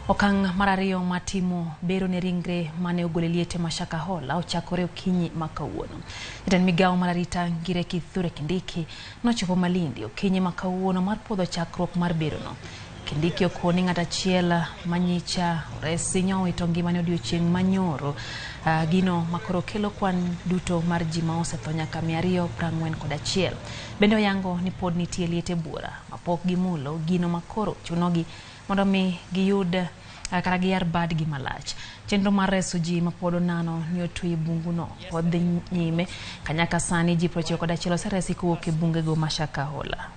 Okang' mar ariyo matimo bero ne ringre mane ogole liete ma Shakahola ochakore okinyi ma kawuono. Jatend migawo mar arita Ngire Kithure Kindiki nochopo Malindi okinyi ma kawuono mar puodho chakruok mar bero no. Kindiki okoni ng'at achiel ma nyocha oresi owito ngimane odiochieng' manyoro. Gino makoro kelo kwan duto mar ji ma osetho nyaka 241. Bende oyango ni pod nitie liete buora mapok gimulo gino makoro chunogi mondo mi giyud kata giyar badgi malach. Chenro mar reso ji mapod onano ni otwe e bungu no pod dhi nyime kanyaka sani ji 91 oseresi kowuok e bungego ma Shakahola.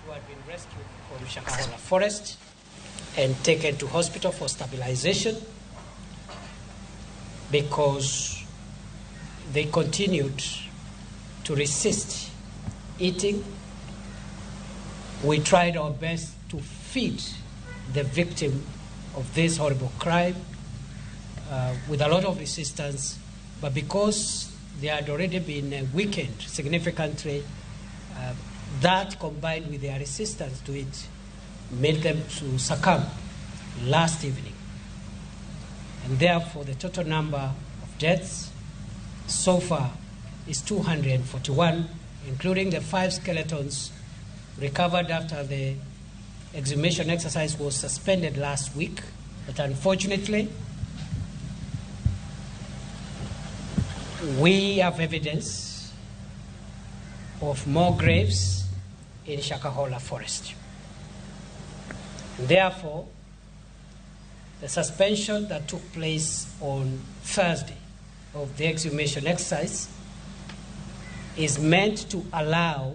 Who had been rescued from Shakahola forest and taken to hospital for stabilization because they continued to resist eating. We tried our best to feed the victim of this horrible crime with a lot of resistance, but because they had already been weakened significantly, that combined with their resistance to it made them to succumb last evening. And therefore the total number of deaths so far is 241, including the 5 skeletons recovered after the exhumation exercise was suspended last week. But unfortunately, we have evidence of more graves in Shakahola forest. Therefore, the suspension that took place on Thursday of the exhumation exercise is meant to allow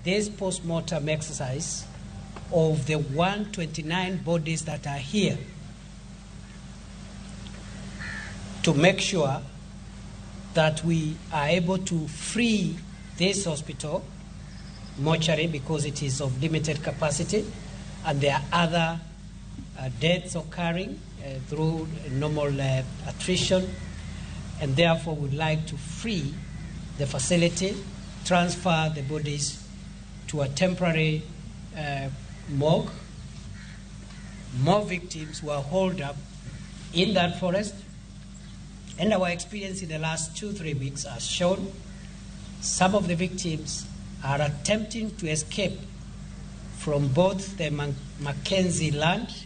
this post-mortem exercise of the 129 bodies that are here to make sure that we are able to free this hospital mortuary because it is of limited capacity and there are other deaths occurring through normal attrition, and therefore we'd like to free the facility, transfer the bodies to a temporary morgue. More victims were holed up in that forest, and our experience in the last 2-3 weeks has shown some of the victims are attempting to escape from both the Mackenzie land